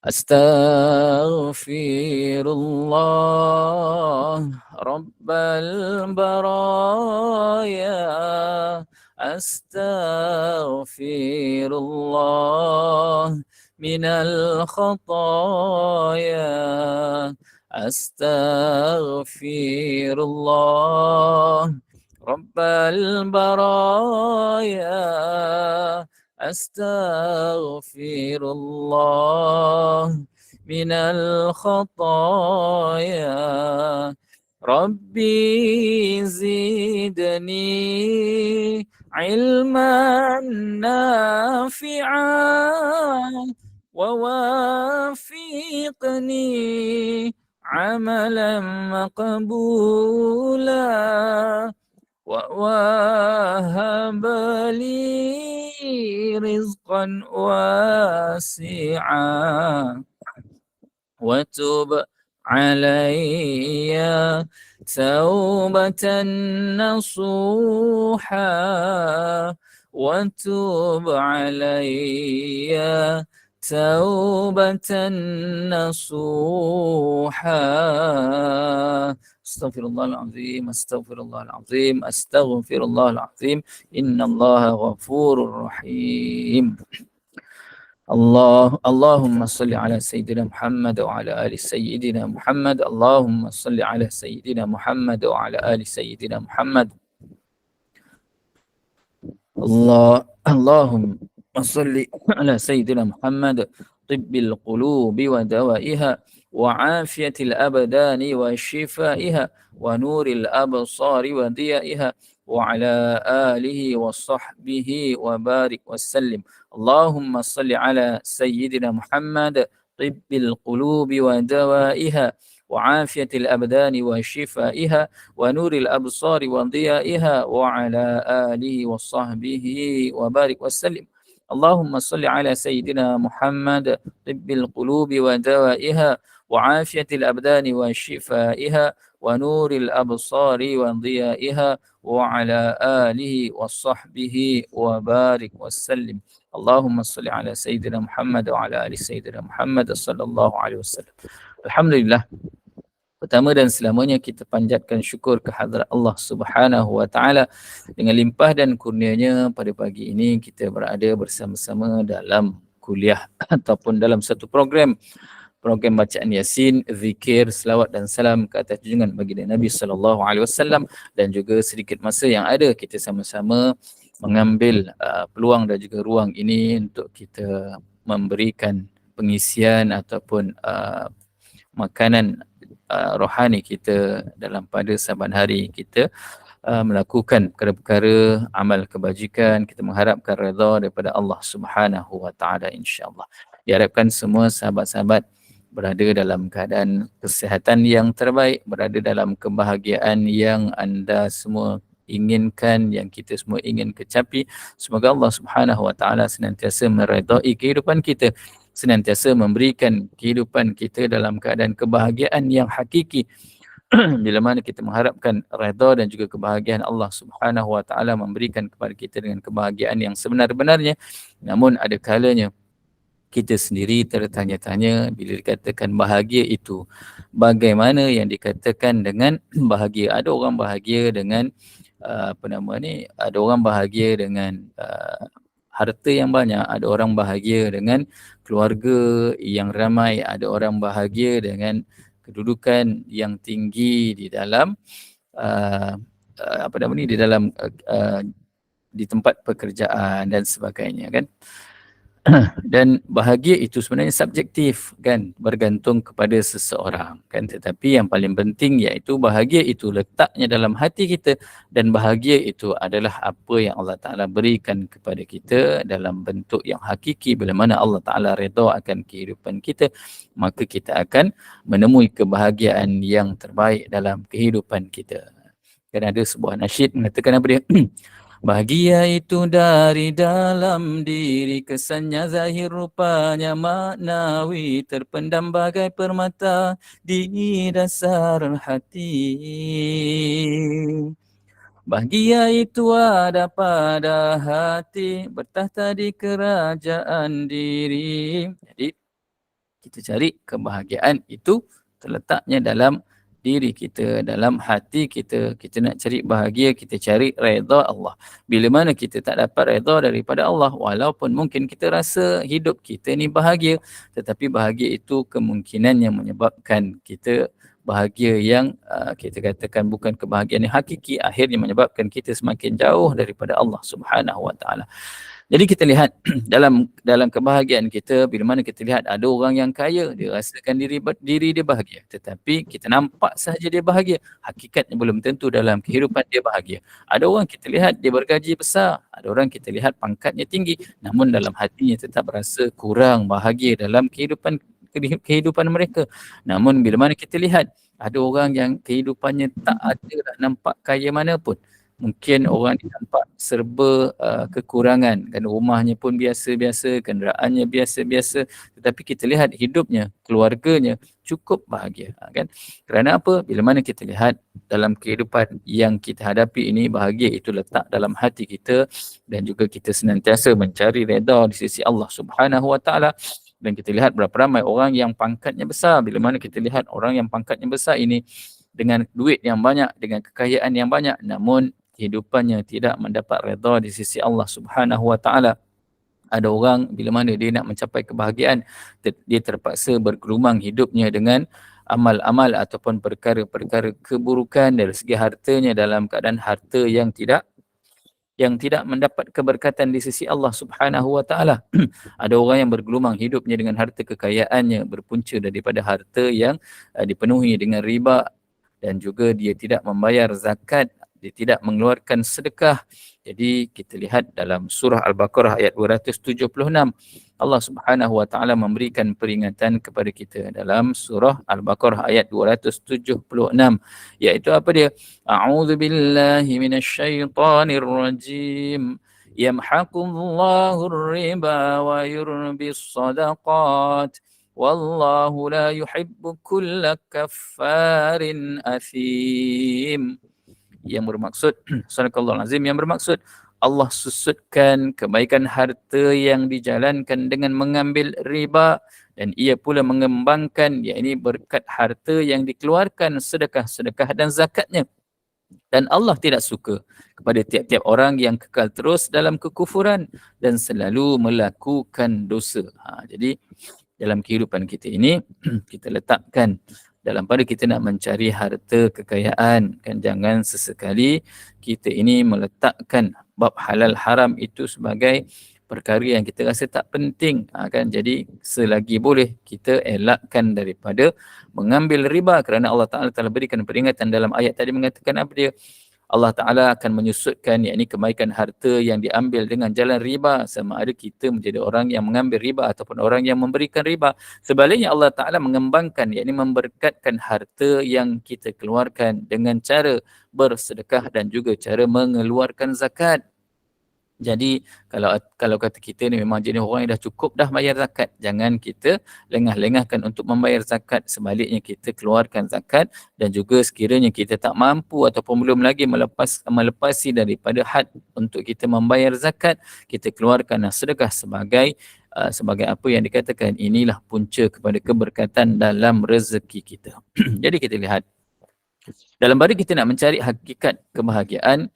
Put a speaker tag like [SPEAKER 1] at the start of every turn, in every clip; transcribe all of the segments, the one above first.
[SPEAKER 1] Astaghfirullah Rabbal baraya. Astaghfirullah minal khataya. Astaghfirullah Rabbal baraya. Astaghfirullah minal khataya. Rabbi zidni ilman nafi'an wa wafiqni amalan maqbula ووهب لي رزقا واسعا وتب علي توبة نصوحا وتب علي توبة نصوحا. أستغفر الله العظيم أستغفر الله العظيم أستغفر الله العظيم إن الله غفور رحيم. اللهم صل على سيدنا محمد وعلى آل سيدنا محمد. اللهم صل على سيدنا محمد وعلى آل سيدنا محمد. اللهم صل على سيدنا محمد طب القلوب ودوائها وعافية الأبدان وشفائها ونور الأبصار وضيائها وعلى آله وصحبه وبارك وسلم. اللهم صل على سيدنا محمد طب القلوب ودوائها وعافية الأبدان وشفائها ونور الأبصار وضيائها وعلى آله وصحبه وبارك وسلم. اللهم صل على سيدنا محمد طب القلوب ودوائها وعافية الأبدان وشفائها ونور الأبصار وضيائها وعلى آله وصحبه وبارك وسلم. اللهم صل على سيدنا محمد وعلى آل سيدنا محمد صلى الله عليه وسلم. Alhamdulillah, pertama dan selamanya kita panjatkan syukur kehadrat Allah Subhanahu wa taala dengan limpah dan kurnianya pada pagi ini kita berada bersama-sama dalam kuliah ataupun dalam satu program bacaan Yasin, zikir, selawat dan salam ke atas junjungan baginda Nabi sallallahu alaihi wasallam, dan juga sedikit masa yang ada kita sama-sama mengambil peluang dan juga ruang ini untuk kita memberikan pengisian ataupun makanan rohani kita dalam pada saban hari kita melakukan perkara-perkara amal kebajikan. Kita mengharapkan redha daripada Allah Subhanahu wa taala, insya-Allah. Diharapkan semua sahabat-sahabat berada dalam keadaan kesihatan yang terbaik, berada dalam kebahagiaan yang anda semua inginkan, yang kita semua ingin kecapi. Semoga Allah Subhanahu wa taala senantiasa meredai kehidupan kita, senantiasa memberikan kehidupan kita dalam keadaan kebahagiaan yang hakiki. Bila mana kita mengharapkan redha dan juga kebahagiaan Allah Subhanahu wa taala memberikan kepada kita dengan kebahagiaan yang sebenar-benarnya, namun ada kalanya kita sendiri tertanya-tanya bila dikatakan bahagia itu, bagaimana yang dikatakan dengan bahagia? Ada orang bahagia dengan ada orang bahagia dengan harta yang banyak, ada orang bahagia dengan keluarga yang ramai, ada orang bahagia dengan kedudukan yang tinggi di dalam di tempat pekerjaan dan sebagainya, kan? Dan bahagia itu sebenarnya subjektif, kan, bergantung kepada seseorang, kan. Tetapi yang paling penting iaitu bahagia itu letaknya dalam hati kita, dan bahagia itu adalah apa yang Allah Ta'ala berikan kepada kita dalam bentuk yang hakiki. Bila mana Allah Ta'ala redha akan kehidupan kita, maka kita akan menemui kebahagiaan yang terbaik dalam kehidupan kita. Kan ada sebuah nasyid mengatakan apa dia? Bahagia itu dari dalam diri, kesannya zahir rupanya maknawi, terpendam bagai permata di dasar hati. Bahagia itu ada pada hati, bertahta di kerajaan diri. Jadi Kita cari kebahagiaan itu terletaknya dalam diri kita, dalam hati kita. Kita nak cari bahagia, kita cari redha Allah. Bila mana kita tak dapat redha daripada Allah, walaupun mungkin kita rasa hidup kita ni bahagia, tetapi bahagia itu kemungkinan yang menyebabkan kita bahagia yang kita katakan bukan kebahagiaan yang hakiki, akhirnya menyebabkan kita semakin jauh daripada Allah Subhanahu Wa Taala. Jadi kita lihat dalam kebahagiaan kita, bila mana kita lihat ada orang yang kaya, dia rasakan diri dia bahagia, tetapi kita nampak sahaja dia bahagia, hakikatnya belum tentu dalam kehidupan dia bahagia. Ada orang kita lihat dia bergaji besar, ada orang kita lihat pangkatnya tinggi, namun dalam hatinya tetap rasa kurang bahagia dalam kehidupan mereka. Namun bila mana kita lihat ada orang yang kehidupannya tak ada dah nampak kaya mana pun, mungkin orang ni nampak serba kekurangan, kan, rumahnya pun biasa-biasa, kenderaannya biasa-biasa, tetapi kita lihat hidupnya, keluarganya cukup bahagia, kan? Kerana apa? Bila mana kita lihat dalam kehidupan yang kita hadapi ini, bahagia itu letak dalam hati kita, dan juga kita senantiasa mencari redha di sisi Allah Subhanahu Wa Taala. Dan kita lihat berapa ramai orang yang pangkatnya besar. Bila mana kita lihat orang yang pangkatnya besar ini dengan duit yang banyak, dengan kekayaan yang banyak, namun kehidupannya tidak mendapat redha di sisi Allah Subhanahu Wa Taala. Ada orang bila mana dia nak mencapai kebahagiaan, dia terpaksa bergelumang hidupnya dengan amal-amal ataupun perkara-perkara keburukan dari segi hartanya, dalam keadaan harta yang tidak mendapat keberkatan di sisi Allah Subhanahu Wa Taala. Ada orang yang bergelumang hidupnya dengan harta kekayaannya berpunca daripada harta yang dipenuhi dengan riba, dan juga dia tidak membayar zakat, dia tidak mengeluarkan sedekah. Jadi kita lihat dalam surah Al-Baqarah ayat 276, Allah Subhanahu Wa Taala memberikan peringatan kepada kita dalam surah Al-Baqarah ayat 276, iaitu apa dia? A'udzu billahi minasyaitonir rajim. Yamhaqullahu ar-riba wa yurbis sadaqat. Wallahu la yuhibbu kulla kaffarin athim. Yang bermaksud, Sadaqallahul Azim, yang bermaksud Allah susutkan kebaikan harta yang dijalankan dengan mengambil riba, dan ia pula mengembangkan, yakni berkat harta yang dikeluarkan sedekah-sedekah dan zakatnya. Dan Allah tidak suka kepada tiap-tiap orang yang kekal terus dalam kekufuran dan selalu melakukan dosa. Jadi dalam kehidupan kita ini kita letakkan dalam pada kita nak mencari harta kekayaan, kan, jangan sesekali kita ini meletakkan bab halal haram itu sebagai perkara yang kita rasa tak penting, kan. Jadi selagi boleh kita elakkan daripada mengambil riba, kerana Allah Ta'ala telah berikan peringatan dalam ayat tadi, mengatakan apa dia? Allah Ta'ala akan menyusutkan, yakni kebaikan harta yang diambil dengan jalan riba, sama ada kita menjadi orang yang mengambil riba ataupun orang yang memberikan riba. Sebaliknya Allah Ta'ala mengembangkan, yakni memberkatkan harta yang kita keluarkan dengan cara bersedekah dan juga cara mengeluarkan zakat. Jadi kalau kata kita ni memang jenis orang yang dah cukup dah bayar zakat, jangan kita lengah-lengahkan untuk membayar zakat. Sebaliknya kita keluarkan zakat, dan juga sekiranya kita tak mampu ataupun belum lagi melepasi daripada had untuk kita membayar zakat, kita keluarkan sedekah sebagai apa yang dikatakan inilah punca kepada keberkatan dalam rezeki kita. Jadi kita lihat dalam pada kita nak mencari hakikat kebahagiaan,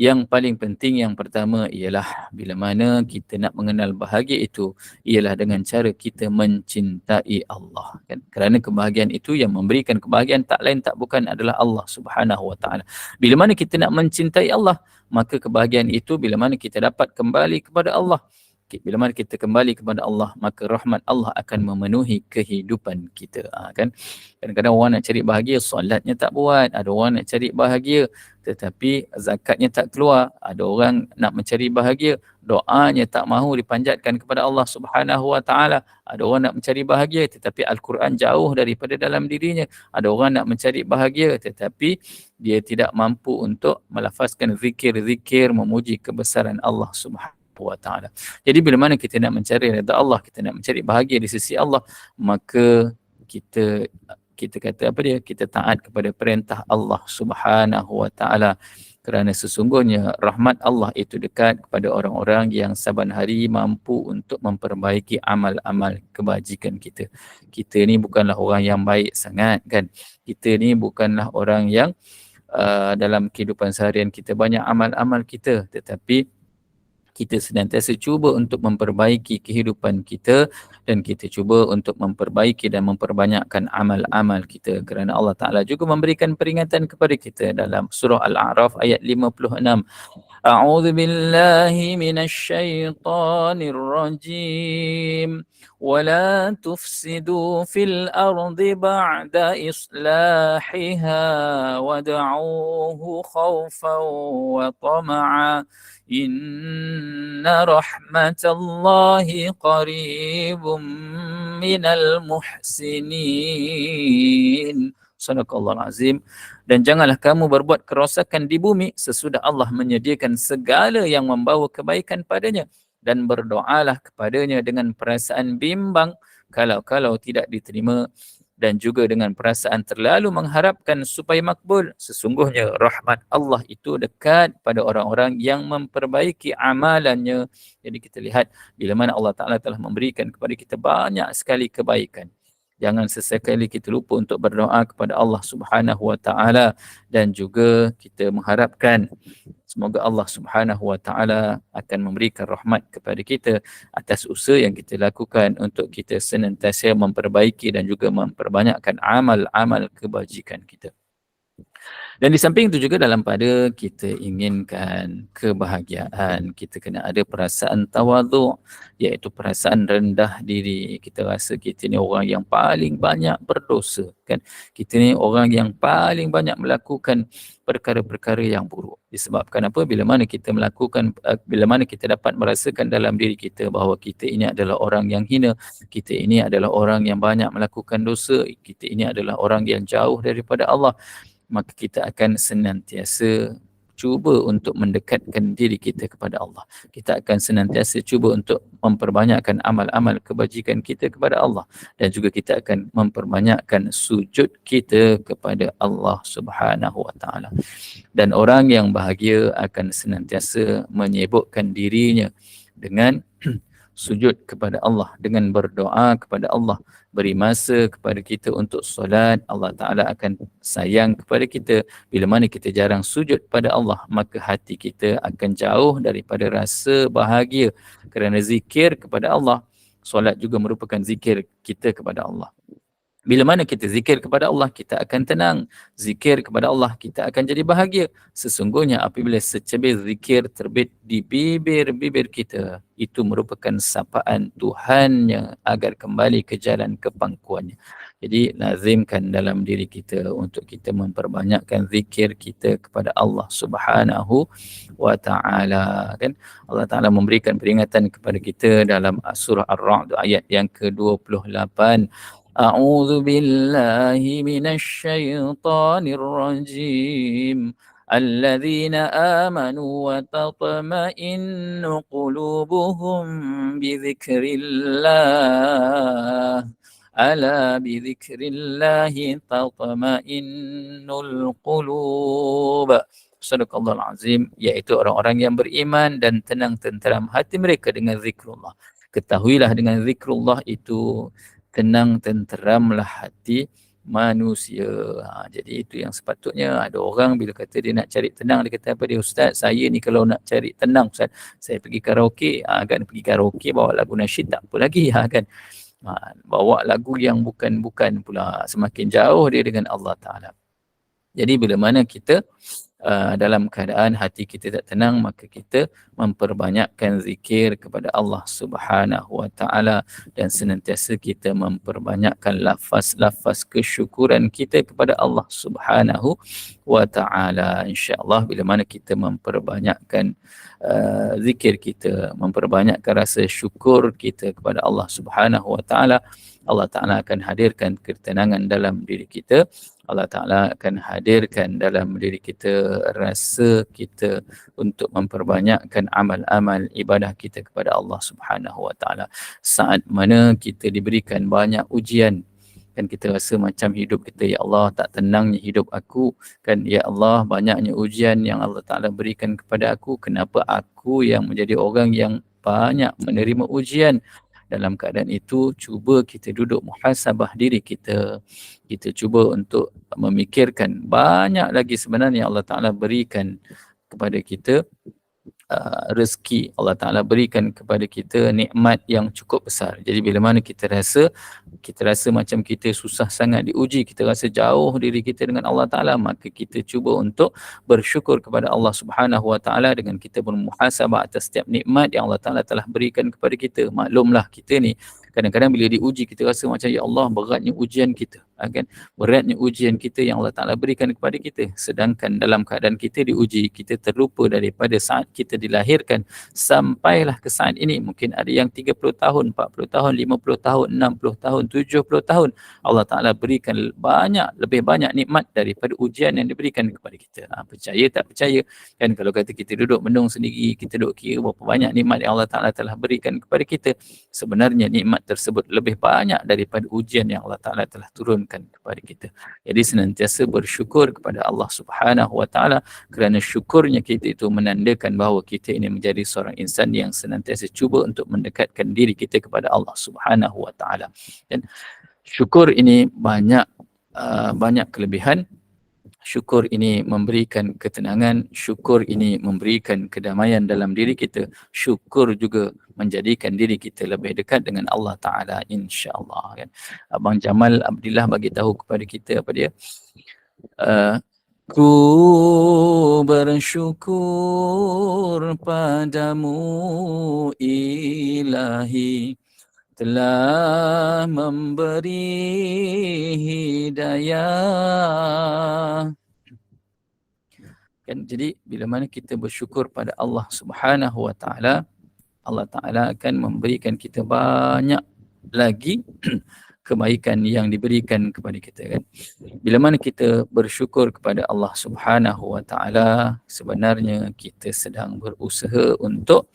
[SPEAKER 1] yang paling penting yang pertama ialah bila mana kita nak mengenal bahagia itu ialah dengan cara kita mencintai Allah, kan? Kerana kebahagiaan itu, yang memberikan kebahagiaan tak lain tak bukan adalah Allah Subhanahu Wa Taala. Bila mana kita nak mencintai Allah, maka kebahagiaan itu bila mana kita dapat kembali kepada Allah. Bila mana kita kembali kepada Allah, maka rahmat Allah akan memenuhi kehidupan kita, kan? Kadang-kadang orang nak cari bahagia, solatnya tak buat. Ada orang nak cari bahagia tetapi zakatnya tak keluar. Ada orang nak mencari bahagia, doanya tak mahu dipanjatkan kepada Allah Subhanahu Wa Taala. Ada orang nak mencari bahagia tetapi Al-Quran jauh daripada dalam dirinya. Ada orang nak mencari bahagia tetapi dia tidak mampu untuk melafazkan zikir-zikir memuji kebesaran Allah Subhanahu Wa Taala. Jadi bila mana kita nak mencari redha Allah, kita nak mencari bahagia di sisi Allah, maka kita kata apa dia? Kita taat kepada perintah Allah Subhanahu Wa Taala. Kerana sesungguhnya rahmat Allah itu dekat kepada orang-orang yang saban hari mampu untuk memperbaiki amal-amal kebajikan kita. Kita ni bukanlah orang yang baik sangat kan. Kita ni bukanlah orang yang dalam kehidupan seharian kita banyak amal-amal kita, tetapi kita senantiasa cuba untuk memperbaiki kehidupan kita dan kita cuba untuk memperbaiki dan memperbanyakkan amal-amal kita, kerana Allah Ta'ala juga memberikan peringatan kepada kita dalam surah Al-A'raf ayat 56. أعوذ بالله من الشيطان الرجيم ولا تفسدوا في الأرض بعد إصلاحها وادعوه خوفا وطمعا إن رحمة الله قريب من المحسنين. Sadaqallahul Azim. Dan janganlah kamu berbuat kerosakan di bumi sesudah Allah menyediakan segala yang membawa kebaikan padanya, dan berdoalah kepadanya dengan perasaan bimbang kalau tidak diterima, dan juga dengan perasaan terlalu mengharapkan supaya makbul. Sesungguhnya rahmat Allah itu dekat pada orang-orang yang memperbaiki amalannya. Jadi kita lihat bila mana Allah Ta'ala telah memberikan kepada kita banyak sekali kebaikan. Jangan sesekali kita lupa untuk berdoa kepada Allah Subhanahu Wa Ta'ala, dan juga kita mengharapkan semoga Allah Subhanahu Wa Ta'ala akan memberikan rahmat kepada kita atas usaha yang kita lakukan untuk kita senantiasa memperbaiki dan juga memperbanyakkan amal-amal kebajikan kita. Dan di samping itu juga dalam pada kita inginkan kebahagiaan, kita kena ada perasaan tawaduk, iaitu perasaan rendah diri. Kita rasa kita ni orang yang paling banyak berdosa, kan? Kita ni orang yang paling banyak melakukan perkara-perkara yang buruk. Disebabkan apa? Bila mana kita dapat merasakan dalam diri kita bahawa kita ini adalah orang yang hina, kita ini adalah orang yang banyak melakukan dosa, kita ini adalah orang yang jauh daripada Allah, maka kita akan senantiasa cuba untuk mendekatkan diri kita kepada Allah. Kita akan senantiasa cuba untuk memperbanyakkan amal-amal kebajikan kita kepada Allah, dan juga kita akan memperbanyakkan sujud kita kepada Allah Subhanahu Wa Ta'ala. Dan orang yang bahagia akan senantiasa menyibukkan dirinya dengan sujud kepada Allah, dengan berdoa kepada Allah, beri masa kepada kita untuk solat. Allah Ta'ala akan sayang kepada kita. Bila mana kita jarang sujud pada Allah, maka hati kita akan jauh daripada rasa bahagia, kerana zikir kepada Allah, solat juga merupakan zikir kita kepada Allah. Bila mana kita zikir kepada Allah, kita akan tenang. Zikir kepada Allah, kita akan jadi bahagia. Sesungguhnya apabila secebir zikir terbit di bibir-bibir kita, itu merupakan sapaan Tuhannya agar kembali ke jalan kepangkuannya. Jadi lazimkan dalam diri kita untuk kita memperbanyakkan zikir kita kepada Allah Subhanahu Wa Ta'ala. Kan? Allah Ta'ala memberikan peringatan kepada kita dalam surah Ar-Ra'd ayat yang ke-28. أعوذ بالله من الشيطان الرجيم الذين آمنوا وتطمئن قلوبهم بذكر الله ألا بذكر الله تطمئن القلوب. Sadaqallahul Azim, iaitu orang-orang yang beriman dan tenang tenteram hati mereka dengan zikrullah. Ketahuilah dengan zikrullah itu tenang tenteramlah hati manusia. Jadi itu yang sepatutnya. Ada orang bila kata dia nak cari tenang, dia kata apa dia, Ustaz, saya ni kalau nak cari tenang Ustaz, saya pergi karaoke. Kan pergi karaoke bawa lagu nasyid tak apa lagi, kan. Bawa lagu yang bukan-bukan pula, semakin jauh dia dengan Allah Ta'ala. Jadi bila mana kita dalam keadaan hati kita tak tenang, maka kita memperbanyakkan zikir kepada Allah Subhanahu Wa Ta'ala, dan senantiasa kita memperbanyakkan lafaz-lafaz kesyukuran kita kepada Allah Subhanahu Wa Ta'ala. InsyaAllah bila mana kita memperbanyakkan zikir kita, memperbanyakkan rasa syukur kita kepada Allah Subhanahu Wa Ta'ala, Allah Ta'ala akan hadirkan ketenangan dalam diri kita. Allah Ta'ala akan hadirkan dalam diri kita rasa kita untuk memperbanyakkan amal-amal ibadah kita kepada Allah Subhanahu Wa Ta'ala. Saat mana kita diberikan banyak ujian, kan kita rasa macam hidup kita, ya Allah tak tenangnya hidup aku, kan ya Allah banyaknya ujian yang Allah Ta'ala berikan kepada aku, kenapa aku yang menjadi orang yang banyak menerima ujian. Dalam keadaan itu, cuba kita duduk muhasabah diri kita. Kita cuba untuk memikirkan banyak lagi sebenarnya Allah Ta'ala berikan kepada kita rezeki, Allah Ta'ala berikan kepada kita nikmat yang cukup besar. Jadi bila mana kita rasa macam kita susah sangat diuji, kita rasa jauh diri kita dengan Allah Ta'ala, maka kita cuba untuk bersyukur kepada Allah Subhanahu Wa Ta'ala dengan kita bermuhasabah atas setiap nikmat yang Allah Ta'ala telah berikan kepada kita. Maklumlah kita ni kadang-kadang bila diuji kita rasa macam ya Allah beratnya ujian kita, kan? Beratnya ujian kita yang Allah Ta'ala berikan kepada kita. Sedangkan dalam keadaan kita diuji, kita terlupa daripada saat kita dilahirkan sampailah ke saat ini. Mungkin ada yang 30 tahun, 40 tahun, 50 tahun, 60 tahun, 70 tahun. Allah Ta'ala berikan lebih banyak nikmat daripada ujian yang diberikan kepada kita. Percaya tak percaya? Kan kalau kata kita duduk menung sendiri, kita duduk kira berapa banyak nikmat yang Allah Ta'ala telah berikan kepada kita. Sebenarnya nikmat tersebut lebih banyak daripada ujian yang Allah Ta'ala telah turunkan kepada kita. Jadi senantiasa bersyukur kepada Allah Subhanahu Wa Ta'ala, kerana syukurnya kita itu menandakan bahawa kita ini menjadi seorang insan yang senantiasa cuba untuk mendekatkan diri kita kepada Allah Subhanahu Wa Ta'ala. Dan syukur ini banyak kelebihan. Syukur ini memberikan ketenangan, syukur ini memberikan kedamaian dalam diri kita, syukur juga menjadikan diri kita lebih dekat dengan Allah Ta'ala, insya-Allah, kan. Abang Jamal Abdillah bagi tahu kepada kita apa dia? Ku bersyukur padamu Ilahi, telah memberi hidayah. Kan, jadi bila mana kita bersyukur pada Allah Subhanahu Wa Ta'ala, Allah Ta'ala akan memberikan kita banyak lagi kebaikan yang diberikan kepada kita, kan. Bila mana kita bersyukur kepada Allah Subhanahu Wa Ta'ala, sebenarnya kita sedang berusaha untuk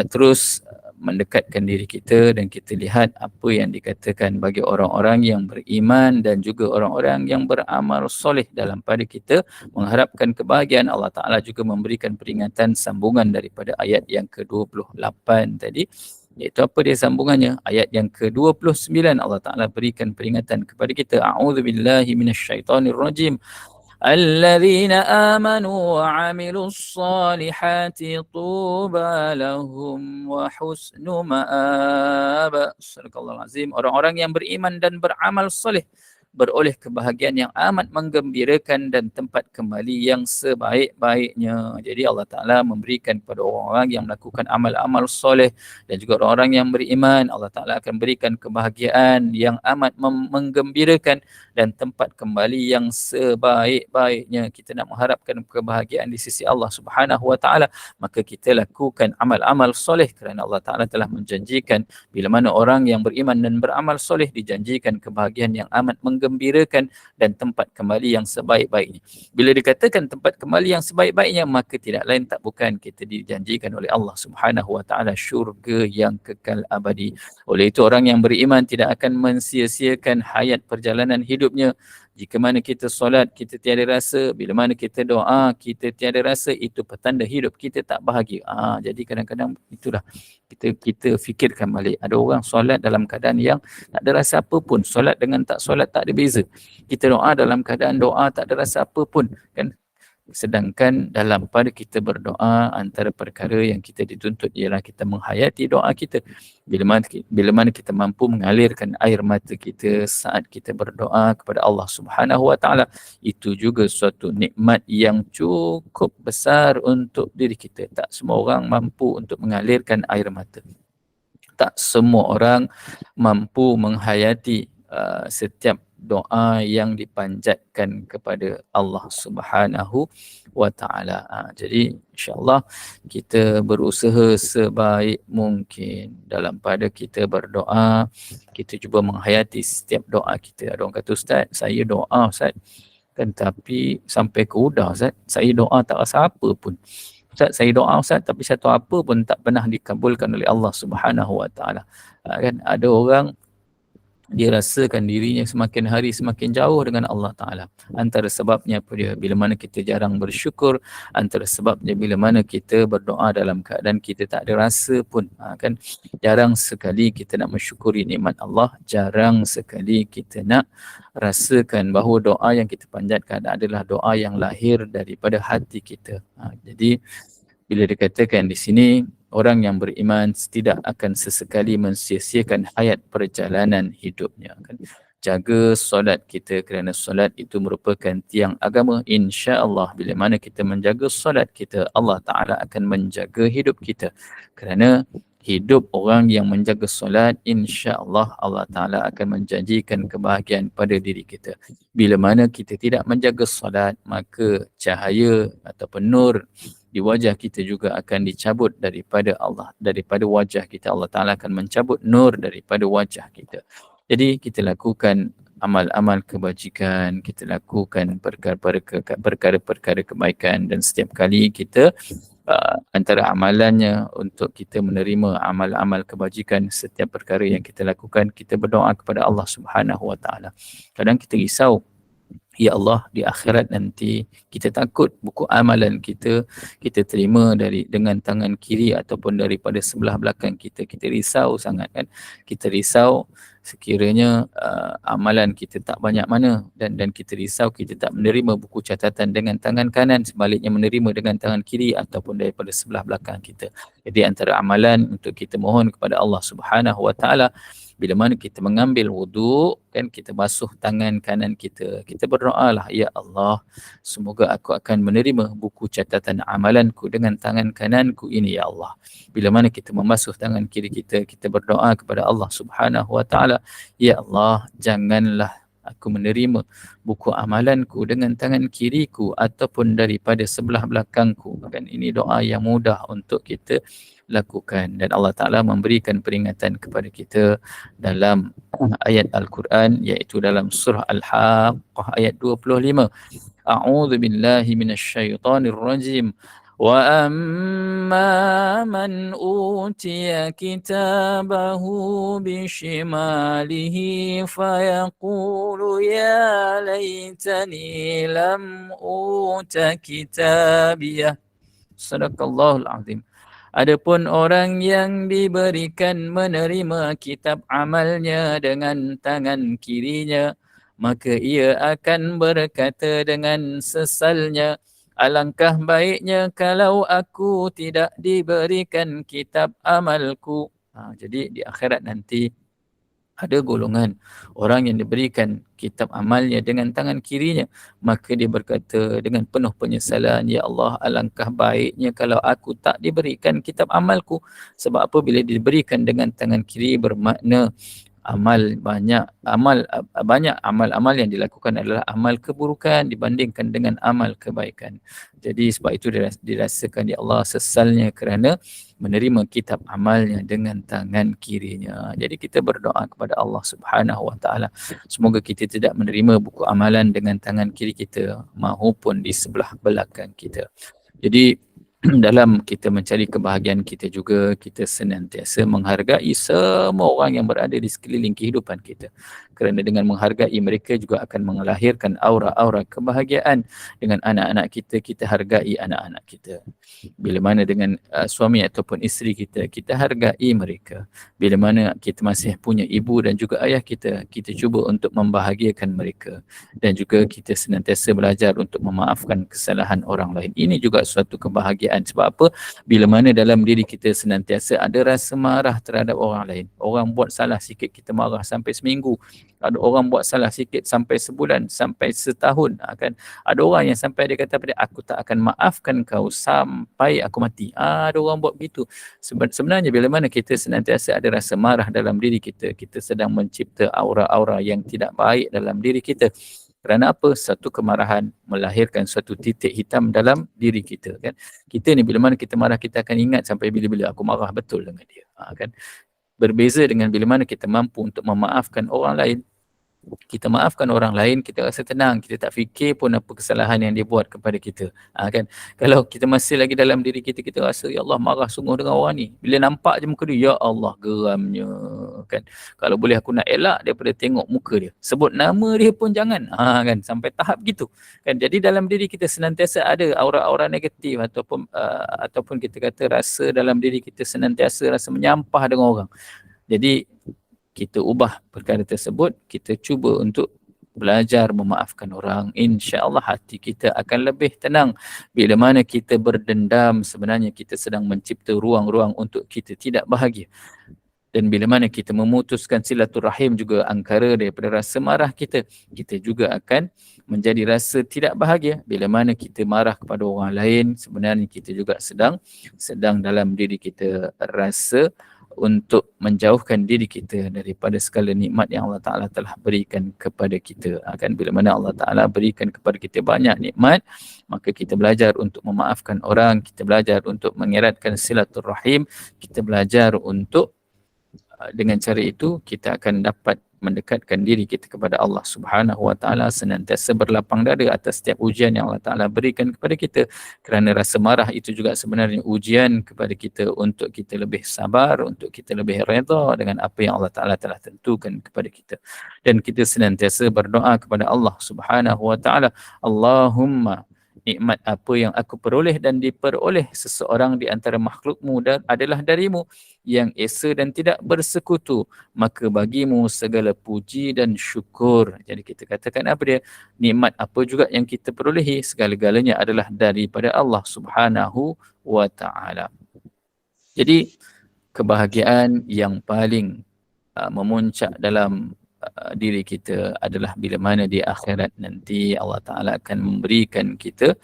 [SPEAKER 1] terus mendekatkan diri kita, dan kita lihat apa yang dikatakan bagi orang-orang yang beriman dan juga orang-orang yang beramal soleh dalam pada kita mengharapkan kebahagiaan. Allah Ta'ala juga memberikan peringatan sambungan daripada ayat yang ke-28 tadi, iaitu apa dia sambungannya? Ayat yang ke-29 Allah Ta'ala berikan peringatan kepada kita. A'udzubillahi minasyaitonirrajim. الذين آمنوا وعملوا الصالحات طوبى لهم وحسن مآب. Astagfirullahalazim. Orang-orang yang beriman dan beramal soleh beroleh kebahagiaan yang amat menggembirakan dan tempat kembali yang sebaik-baiknya. Jadi Allah Ta'ala memberikan kepada orang-orang yang melakukan amal-amal soleh dan juga orang-orang yang beriman, Allah Ta'ala akan berikan kebahagiaan yang amat menggembirakan dan tempat kembali yang sebaik-baiknya. Kita nak mengharapkan kebahagiaan di sisi Allah Subhanahu Wa Ta'ala, maka kita lakukan amal-amal soleh, kerana Allah Ta'ala telah menjanjikan bila mana orang yang beriman dan beramal soleh dijanjikan kebahagiaan yang amat menggembirakan dan tempat kembali yang sebaik-baiknya. Bila dikatakan tempat kembali yang sebaik-baiknya, maka tidak lain tak bukan kita dijanjikan oleh Allah Subhanahu Wa Ta'ala syurga yang kekal abadi. Oleh itu orang yang beriman tidak akan mensia-siakan hayat perjalanan hidupnya. Jika mana kita solat, kita tiada rasa. Bila mana kita doa, kita tiada rasa. Itu petanda hidup kita tak bahagia. Jadi kadang-kadang itulah kita fikirkan balik. Ada orang solat dalam keadaan yang tak ada rasa apa pun. Solat dengan tak solat tak ada beza. Kita doa dalam keadaan doa tak ada rasa apa pun, kan. Sedangkan dalam pada kita berdoa, antara perkara yang kita dituntut ialah kita menghayati doa kita. Bila mana kita mampu mengalirkan air mata kita saat kita berdoa kepada Allah Subhanahu Wa Ta'ala, itu juga suatu nikmat yang cukup besar untuk diri kita. Tak semua orang mampu untuk mengalirkan air mata. Tak semua orang mampu menghayati setiap doa yang dipanjatkan kepada Allah Subhanahu Wa Ta'ala. Jadi insya-Allah kita berusaha sebaik mungkin dalam pada kita berdoa, kita cuba menghayati setiap doa kita. Ada orang kata, Ustaz, saya doa Ustaz, kan, tapi sampai ke udah Ustaz, saya doa tak rasa apa pun. Ustaz, saya doa Ustaz, tapi satu apa pun tak pernah dikabulkan oleh Allah Subhanahu Wa Ta'ala. Kan ada orang dia rasakan dirinya semakin hari semakin jauh dengan Allah Ta'ala. Antara sebabnya apa dia? Bila mana kita jarang bersyukur, antara sebabnya bila mana kita berdoa dalam keadaan kita tak ada rasa pun. Kan? Jarang sekali kita nak mensyukuri nikmat Allah, jarang sekali kita nak rasakan bahawa doa yang kita panjatkan adalah doa yang lahir daripada hati kita. Jadi, bila dikatakan di sini, orang yang beriman tidak akan sesekali mensia-siakan hayat perjalanan hidupnya. Kan? Jaga solat kita kerana solat itu merupakan tiang agama. InsyaAllah bila mana kita menjaga solat kita, Allah Ta'ala akan menjaga hidup kita. Kerana hidup orang yang menjaga solat, insya-Allah Allah Ta'ala akan menjanjikan kebahagiaan pada diri kita. Bila mana kita tidak menjaga solat, maka cahaya ataupun nur di wajah kita juga akan dicabut daripada Allah, daripada wajah kita. Allah Ta'ala akan mencabut nur daripada wajah kita. Jadi kita lakukan amal-amal kebajikan, kita lakukan perkara-perkara kebaikan, dan setiap kali kita antara amalannya untuk kita menerima amal-amal kebajikan, setiap perkara yang kita lakukan, kita berdoa kepada Allah Subhanahu Wa Ta'ala. Kadang kita risau, ya Allah, di akhirat nanti kita takut buku amalan kita terima dengan tangan kiri ataupun daripada sebelah belakang kita. Kita risau sangat kan. Kita risau sekiranya amalan kita tak banyak mana, dan kita risau kita tak menerima buku catatan dengan tangan kanan, sebaliknya menerima dengan tangan kiri ataupun daripada sebelah belakang kita. Jadi antara amalan untuk kita mohon kepada Allah Subhanahu Wa Ta'ala, bila mana kita mengambil wuduk, kan, kita basuh tangan kanan kita. Kita berdoalah, ya Allah, semoga aku akan menerima buku catatan amalanku dengan tangan kananku ini, ya Allah. Bila mana kita membasuh tangan kiri kita, kita berdoa kepada Allah Subhanahu Wa Ta'ala, ya Allah, janganlah aku menerima buku amalanku dengan tangan kiriku ataupun daripada sebelah belakangku. Kan, ini doa yang mudah untuk kita lakukan, dan Allah Ta'ala memberikan peringatan kepada kita dalam ayat Al-Quran, iaitu dalam surah Al-Haqqah ayat 25. A'udzu billahi minasyaitonir rajim. Wa amma man utiya kitabahu bishimalihi fayaqulu ya laitani lam uta kitabiyah. Sadaqallahul azim. Adapun orang yang diberikan menerima kitab amalnya dengan tangan kirinya, maka ia akan berkata dengan sesalnya, alangkah baiknya kalau aku tidak diberikan kitab amalku. Jadi di akhirat nanti ada golongan orang yang diberikan kitab amalnya dengan tangan kirinya, maka dia berkata dengan penuh penyesalan, ya Allah, alangkah baiknya kalau aku tak diberikan kitab amalku. Sebab apa? Bila diberikan dengan tangan kiri bermakna banyak amal-amal yang dilakukan adalah amal keburukan dibandingkan dengan amal kebaikan. Jadi sebab itu dirasakan, ya Allah, sesalnya kerana menerima kitab amalnya dengan tangan kirinya. Jadi kita berdoa kepada Allah Subhanahu Wa Ta'ala, semoga kita tidak menerima buku amalan dengan tangan kiri kita maupun di sebelah belakang kita. Jadi dalam kita mencari kebahagiaan kita juga, kita senantiasa menghargai semua orang yang berada di sekeliling kehidupan kita. Kerana dengan menghargai mereka juga akan melahirkan aura-aura kebahagiaan. Dengan anak-anak kita, kita hargai anak-anak kita. Bila mana dengan suami ataupun isteri kita, kita hargai mereka. Bila mana kita masih punya ibu dan juga ayah kita, kita cuba untuk membahagiakan mereka. Dan juga kita senantiasa belajar untuk memaafkan kesalahan orang lain. Ini juga suatu kebahagiaan. Sebab apa? Bila mana dalam diri kita senantiasa ada rasa marah terhadap orang lain. Orang buat salah sikit, kita marah sampai seminggu. Ada orang buat salah sikit sampai sebulan, sampai setahun. Kan? Ada orang yang sampai dia kata pada aku tak akan maafkan kau sampai aku mati. Ada orang buat begitu. Sebenarnya bila mana kita senantiasa ada rasa marah dalam diri kita, kita sedang mencipta aura-aura yang tidak baik dalam diri kita. Kerana apa? Satu kemarahan melahirkan suatu titik hitam dalam diri kita. Kan? Kita ni bila mana kita marah, kita akan ingat sampai bila-bila aku marah betul dengan dia. Kan? Berbeza dengan bila mana kita mampu untuk memaafkan orang lain. kita maafkan orang lain, kita rasa tenang, kita tak fikir pun apa kesalahan yang dia buat kepada kita. Kan? Kalau kita masih lagi dalam diri kita, kita rasa, ya Allah marah sungguh dengan orang ni. Bila nampak je muka dia, ya Allah geramnya. Kan? Kalau boleh aku nak elak daripada tengok muka dia. Sebut nama dia pun jangan. Kan? Sampai tahap gitu. Kan? Jadi dalam diri kita senantiasa ada aura-aura negatif ataupun kita kata rasa dalam diri kita senantiasa rasa menyampah dengan orang. Jadi kita ubah perkara tersebut, kita cuba untuk belajar memaafkan orang. InsyaAllah hati kita akan lebih tenang. Bila mana kita berdendam, sebenarnya kita sedang mencipta ruang-ruang untuk kita tidak bahagia. Dan bila mana kita memutuskan silaturahim juga angkara daripada rasa marah kita, kita juga akan menjadi rasa tidak bahagia. Bila mana kita marah kepada orang lain, sebenarnya kita juga sedang dalam diri kita rasa untuk menjauhkan diri kita daripada segala nikmat yang Allah Ta'ala telah berikan kepada kita. Kan bila mana Allah Ta'ala berikan kepada kita banyak nikmat, maka kita belajar untuk memaafkan orang, kita belajar untuk mengeratkan silaturahim, kita belajar untuk dengan cara itu kita akan dapat mendekatkan diri kita kepada Allah Subhanahu Wa Taala, senantiasa berlapang dada atas setiap ujian yang Allah Taala berikan kepada kita, kerana rasa marah itu juga sebenarnya ujian kepada kita untuk kita lebih sabar, untuk kita lebih redha dengan apa yang Allah Taala telah tentukan kepada kita. Dan kita senantiasa berdoa kepada Allah Subhanahu Wa Taala, Allahumma, nikmat apa yang aku peroleh dan diperoleh seseorang di antara makhlukmu adalah darimu yang esa dan tidak bersekutu, maka bagimu segala puji dan syukur. Jadi kita katakan apa dia? Nikmat apa juga yang kita perolehi, segala-galanya adalah daripada Allah Subhanahu Wa Ta'ala. Jadi kebahagiaan yang paling memuncak dalam diri kita adalah bila mana di akhirat nanti Allah Ta'ala akan memberikan kita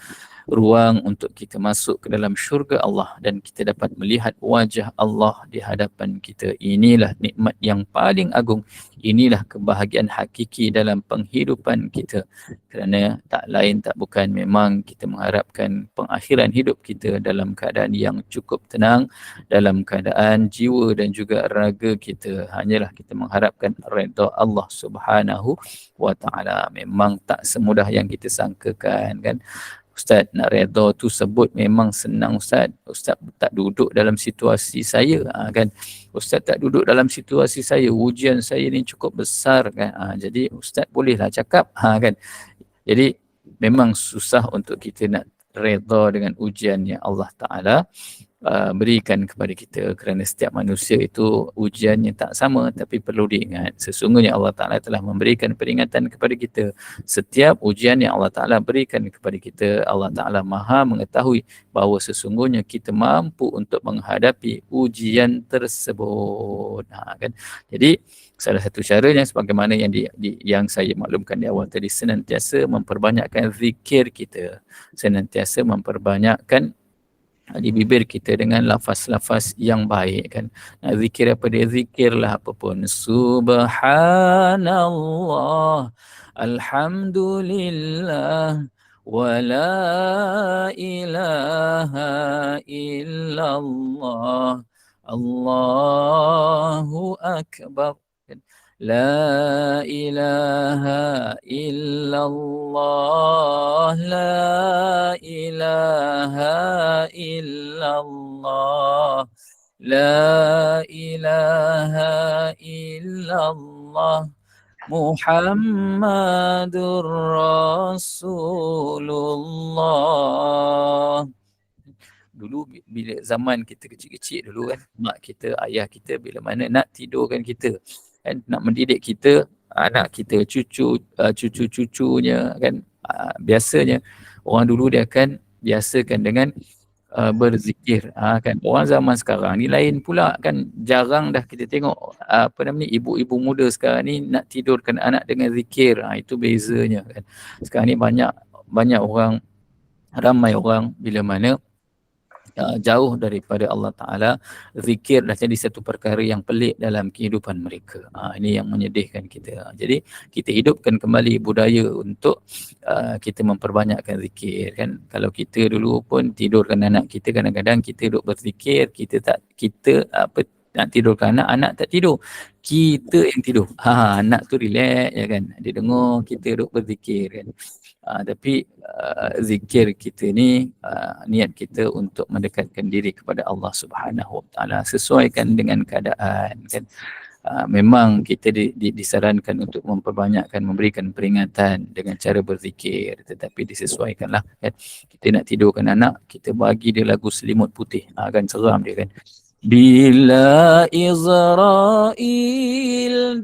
[SPEAKER 1] ruang untuk kita masuk ke dalam syurga Allah dan kita dapat melihat wajah Allah di hadapan kita. Inilah nikmat yang paling agung. Inilah kebahagiaan hakiki dalam penghidupan kita. Kerana tak lain tak bukan memang kita mengharapkan pengakhiran hidup kita dalam keadaan yang cukup tenang, dalam keadaan jiwa dan juga raga kita hanyalah kita mengharapkan redha Allah Subhanahu Wa Ta'ala. Memang tak semudah yang kita sangkakan, kan? Ustaz, nak redha tu sebut memang senang Ustaz. Ustaz tak duduk dalam situasi saya, kan? Ustaz tak duduk dalam situasi saya, ujian saya ni cukup besar, kan? Jadi Ustaz bolehlah cakap, kan? Jadi memang susah untuk kita nak redha dengan ujian yang Allah Ta'ala berikan kepada kita, kerana setiap manusia itu ujiannya tak sama. Tapi perlu diingat, sesungguhnya Allah Ta'ala telah memberikan peringatan kepada kita. Setiap ujian yang Allah Ta'ala berikan kepada kita, Allah Ta'ala maha mengetahui bahawa sesungguhnya kita mampu untuk menghadapi ujian tersebut, kan? Jadi salah satu caranya sebagaimana yang saya maklumkan di awal tadi, senantiasa memperbanyakkan zikir kita, senantiasa memperbanyakkan di bibir kita dengan lafaz-lafaz yang baik, kan? Nak zikir apa dia? Zikirlah apa pun. Subhanallah, alhamdulillah, wa la ilaha illallah, Allahu akbar. La ilaha illallah, la ilaha illallah, la ilaha illallah, Muhammadur Rasulullah. Dulu bila zaman kita kecil-kecil dulu, kan, mak kita, ayah kita bila mana nak tidurkan kita, kan, nak mendidik kita, anak kita, cucu-cucunya, kan, biasanya orang dulu dia akan biasakan dengan berzikir, kan. Orang zaman sekarang ni lain pula, kan. Jarang dah kita tengok ibu-ibu muda sekarang ni nak tidurkan anak dengan zikir. Itu bezanya, kan. Sekarang ni ramai orang bila mana jauh daripada Allah Ta'ala, zikir dah jadi satu perkara yang pelik dalam kehidupan mereka. Ini yang menyedihkan kita. Jadi kita hidupkan kembali budaya untuk kita memperbanyakkan zikir, kan. Kalau kita dulu pun tidurkan anak kita, kadang-kadang kita duduk berzikir, kita nak tidurkan anak, anak tak tidur. Kita yang tidur. Anak tu relax ya kan. Dia dengar kita duk berzikir kan. Tapi zikir kita ni niat kita untuk mendekatkan diri kepada Allah Subhanahu Wa Taala, sesuaikan dengan keadaan kan. Memang kita disarankan untuk memperbanyakkan memberikan peringatan dengan cara berzikir, tetapi disesuaikanlah kan. Kita nak tidurkan anak, kita bagi dia lagu Selimut Putih, kan seram dia kan. Bila Israel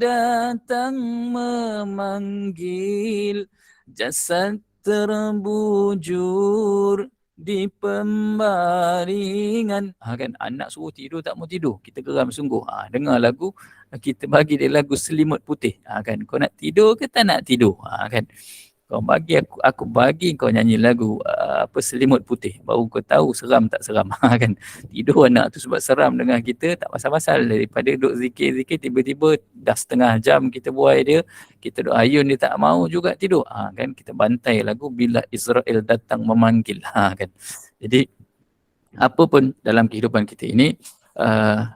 [SPEAKER 1] datang memanggil, jasad terbujur di pembaringan. Kan anak suruh tidur tak mau tidur, kita geram sungguh. Dengar lagu, kita bagi dia lagu Selimut Putih. Kan kau nak tidur ke tak nak tidur? Kan kau bagi aku bagi kau nyanyi lagu Selimut Putih, baru kau tahu seram tak seram. Kan tidur anak tu sebab seram dengan kita tak pasal-pasal, daripada duk zikir-zikir tiba-tiba dah setengah jam kita buai dia, kita duk ayun dia tak mau juga tidur. Kan kita bantai lagu Bila Israel Datang Memanggil. Kan jadi apa pun dalam kehidupan kita ini,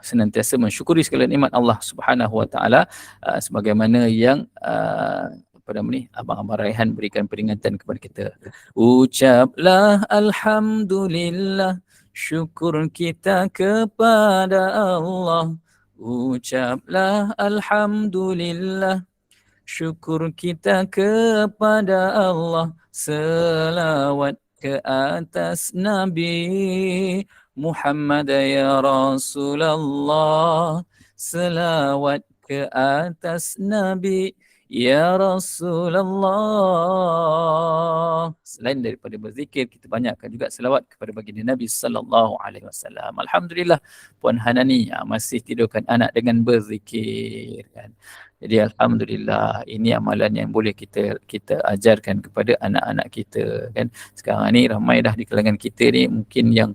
[SPEAKER 1] senantiasa mensyukuri segala nikmat Allah Subhanahu Wa Taala, sebagaimana yang pada ni Abang Raihan berikan peringatan kepada kita. Ucaplah alhamdulillah, syukur kita kepada Allah. Ucaplah alhamdulillah, syukur kita kepada Allah. Selawat ke atas Nabi Muhammad ya Rasulullah. Selawat ke atas Nabi ya Rasulullah. Selain daripada berzikir, kita banyakkan juga selawat kepada baginda Nabi sallallahu alaihi wasallam. Alhamdulillah Puan Hanani masih tidurkan anak dengan berzikir kan. Jadi alhamdulillah, ini amalan yang boleh kita ajarkan kepada anak-anak kita kan. Sekarang ni ramai dah di kalangan kita ni mungkin yang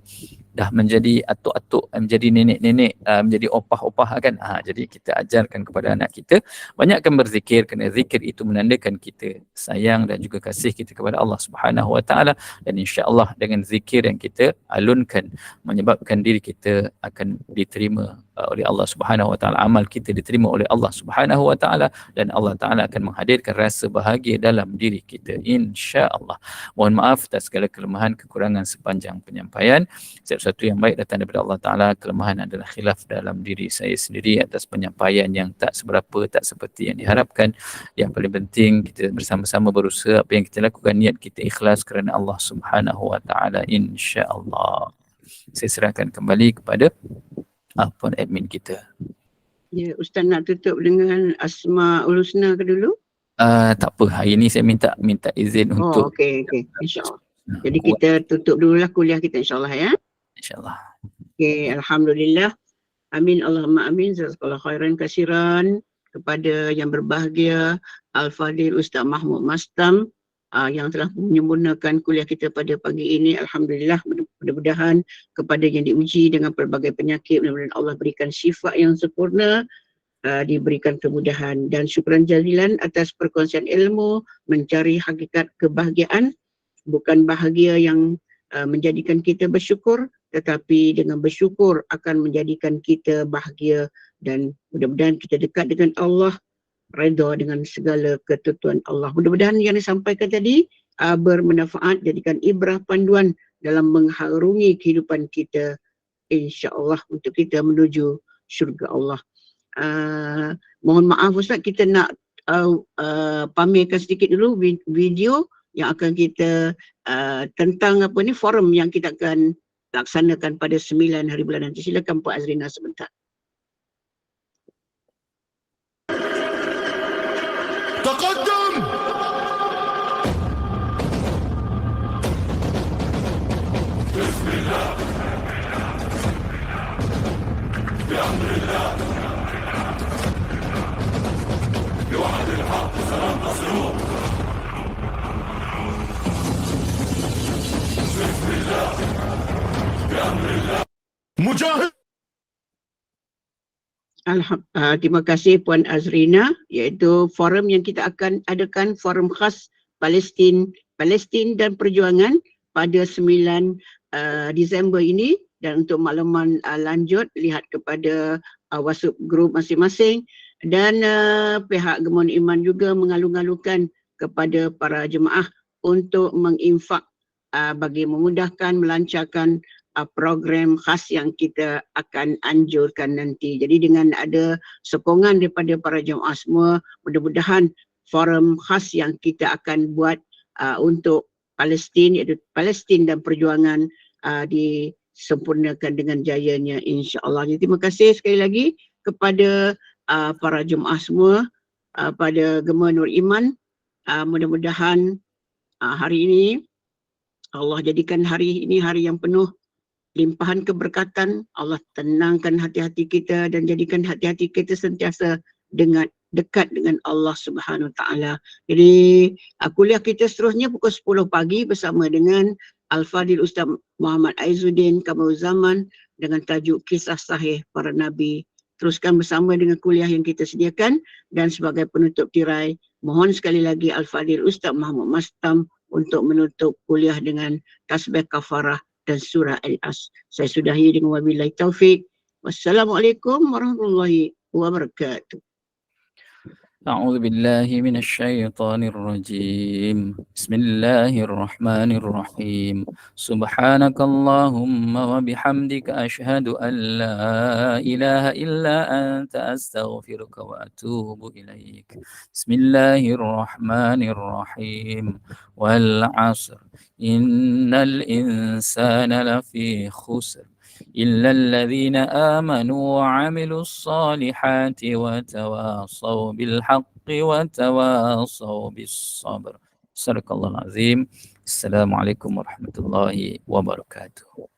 [SPEAKER 1] dah menjadi atuk-atuk, menjadi nenek-nenek, menjadi opah-opah kan. Jadi kita ajarkan kepada anak kita banyakkan berzikir, kerana zikir itu menandakan kita sayang dan juga kasih kita kepada Allah Subhanahu Wa Taala, dan insya-Allah dengan zikir yang kita alunkan menyebabkan diri kita akan diterima oleh Allah Subhanahu Wa Taala, amal kita diterima oleh Allah Subhanahu Wa Taala, dan Allah Taala akan menghadirkan rasa bahagia dalam diri kita insya-Allah. Mohon maaf atas segala kelemahan kekurangan sepanjang penyampaian. Satu yang baik datang daripada Allah Ta'ala, kelemahan adalah khilaf dalam diri saya sendiri atas penyampaian yang tak seberapa, tak seperti yang diharapkan. Yang paling penting kita bersama-sama berusaha, apa yang kita lakukan niat kita ikhlas kerana Allah Subhanahu Wa Ta'ala insya-Allah. Saya serahkan kembali kepada Puan admin kita.
[SPEAKER 2] Ya, Ustaz nak tutup dengan Asmaul Husna ke dulu?
[SPEAKER 1] Tak apa, hari ni saya minta izin untuk
[SPEAKER 2] okey, insya-Allah. Jadi kita tutup dululah kuliah kita insya-Allah ya.
[SPEAKER 1] InsyaAllah.
[SPEAKER 2] Okay, Alhamdulillah. Amin, Allahumma amin. Jazakallahu khairan kasiran kepada yang berbahagia Al-Fadhil Ustaz Mahmud Mastam yang telah menyempurnakan kuliah kita pada pagi ini. Alhamdulillah, mudah-mudahan kepada yang diuji dengan pelbagai penyakit, mudah-mudahan Allah berikan syifa yang sempurna, diberikan kemudahan, dan syukran jazilan atas perkongsian ilmu mencari hakikat kebahagiaan. Bukan bahagia yang menjadikan kita bersyukur, tetapi dengan bersyukur akan menjadikan kita bahagia, dan mudah-mudahan kita dekat dengan Allah, redha dengan segala ketentuan Allah. Mudah-mudahan yang disampaikan tadi bermanfaat, jadikan ibrah panduan dalam mengharungi kehidupan kita insya-Allah untuk kita menuju syurga Allah. Mohon maaf Ustaz, kita nak pamerkan sedikit dulu video yang akan kita tentang forum yang kita akan laksanakan pada 9 hari bulan nanti. Silakan Puan Azrina sebentar.
[SPEAKER 3] Taqaddam! Bismillah. Bihamdillah. Biwahadil haqq salam masrur. Bismillah. Bihamdillah. Mujahid.
[SPEAKER 2] Terima kasih Puan Azrina, iaitu forum yang kita akan adakan, forum khas Palestin dan Perjuangan pada 9 Disember ini. Dan untuk makluman lanjut, lihat kepada WhatsApp group masing-masing, dan pihak Gemon Iman juga mengalu-alukan kepada para jemaah untuk menginfak bagi memudahkan, melancarkan program khas yang kita akan anjurkan nanti. Jadi dengan ada sokongan daripada para jemaah semua, mudah-mudahan forum khas yang kita akan buat untuk Palestin, iaitu Palestin dan perjuangan disempurnakan dengan jayanya, insya-Allah. Jadi terima kasih sekali lagi kepada para jemaah semua pada Gema Nur Iman. Mudah-mudahan hari ini Allah jadikan hari ini hari yang penuh limpahan keberkatan. Allah tenangkan hati-hati kita dan jadikan hati-hati kita sentiasa dekat dengan Allah Subhanahu Wa Taala. Jadi kuliah kita seterusnya pukul 10 pagi bersama dengan Al-Fadil Ustaz Muhammad Aizuddin Kamaruzzaman dengan tajuk Kisah Sahih Para Nabi. Teruskan bersama dengan kuliah yang kita sediakan, dan sebagai penutup tirai, mohon sekali lagi Al-Fadil Ustaz Mahmud Mastam untuk menutup kuliah dengan tasbih kafarah dan surah Al-As. Saya sudahi dengan wabillahi taufik. Wassalamualaikum warahmatullahi wabarakatuh.
[SPEAKER 1] أعوذ بالله من الشيطان الرجيم بسم الله الرحمن الرحيم سبحانك اللهم وبحمدك أشهد أن لا إله إلا أنت أستغفرك وأتوب إليك بسم الله الرحمن الرحيم والعصر إن الإنسان لفي خسر إلا الذين آمنوا وعملوا الصالحات وتواصوا بالحق وتواصوا بالصبر. صدق الله العظيم. السلام عليكم ورحمة الله وبركاته.